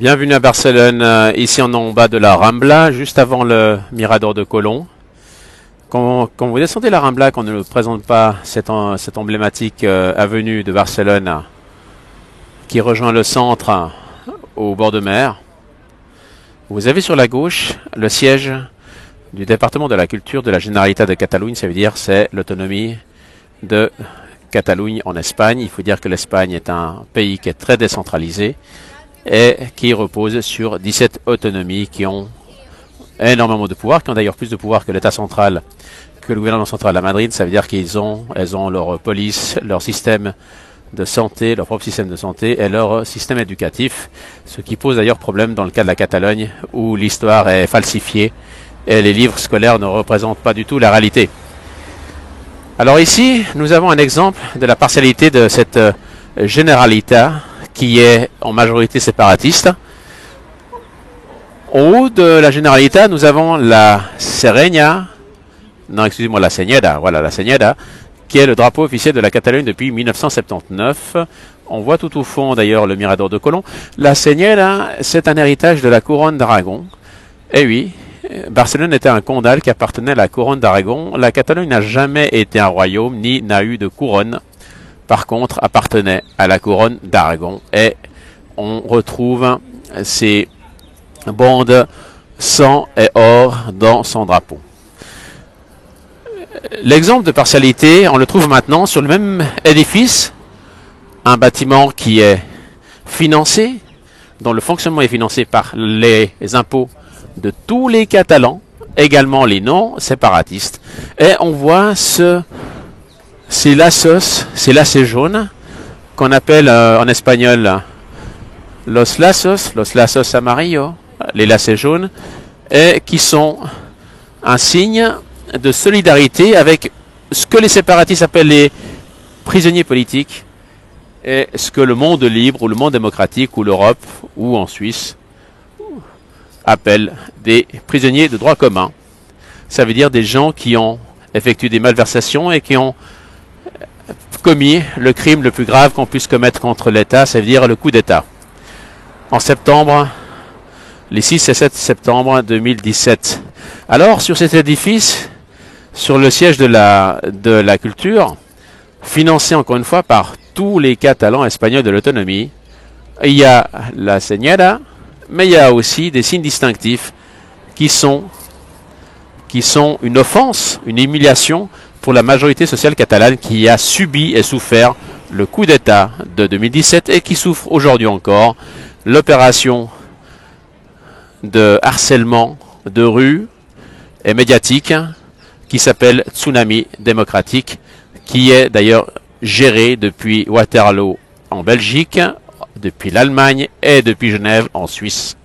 Bienvenue à Barcelone, ici en bas de la Rambla, juste avant le Mirador de Colón. Quand vous descendez la Rambla, qu'on ne présente pas cette emblématique avenue de Barcelone qui rejoint le centre au bord de mer, vous avez sur la gauche le siège du département de la culture de la Generalitat de Catalunya. Ça veut dire c'est l'autonomie de Catalogne en Espagne. Il faut dire que l'Espagne est un pays qui est très décentralisé et qui repose sur 17 autonomies qui ont énormément de pouvoir, qui ont d'ailleurs plus de pouvoir que l'État central, que le gouvernement central à Madrid. Ça veut dire elles ont leur police, leur système de santé, leur propre système de santé et leur système éducatif, ce qui pose d'ailleurs problème dans le cas de la Catalogne où l'histoire est falsifiée et les livres scolaires ne représentent pas du tout la réalité. Alors ici, nous avons un exemple de la partialité de cette Generalitat qui est en majorité séparatiste. En haut de la Generalitat, nous avons la Senyera, la Senyera, qui est le drapeau officiel de la Catalogne depuis 1979. On voit tout au fond d'ailleurs le Mirador de Colón. La Senyera, c'est un héritage de la couronne d'Aragon. Et oui, Barcelone était un condal qui appartenait à la couronne d'Aragon. La Catalogne n'a jamais été un royaume, ni n'a eu de couronne. Par contre, appartenait à la couronne d'Aragon. Et on retrouve ces bandes sang et or dans son drapeau. L'exemple de partialité, on le trouve maintenant sur le même édifice, un bâtiment qui est financé, dont le fonctionnement est financé par les impôts de tous les Catalans, également les non-séparatistes. Et on voit ces lacets jaunes, qu'on appelle en espagnol los lazos amarillos, les lacets jaunes, et qui sont un signe de solidarité avec ce que les séparatistes appellent les prisonniers politiques et ce que le monde libre ou le monde démocratique ou l'Europe ou en Suisse appelle des prisonniers de droit commun. Ça veut dire des gens qui ont effectué des malversations et qui ont commis le crime le plus grave qu'on puisse commettre contre l'État, ça veut dire le coup d'État. En septembre, les 6 et 7 septembre 2017. Alors, sur cet édifice, sur le siège de la culture, financé encore une fois par tous les Catalans espagnols de l'autonomie, il y a la Senyera, mais il y a aussi des signes distinctifs qui sont une offense, une humiliation pour la majorité sociale catalane qui a subi et souffert le coup d'État de 2017 et qui souffre aujourd'hui encore l'opération de harcèlement de rue et médiatique qui s'appelle Tsunami démocratique, qui est d'ailleurs géré depuis Waterloo en Belgique, depuis l'Allemagne et depuis Genève en Suisse.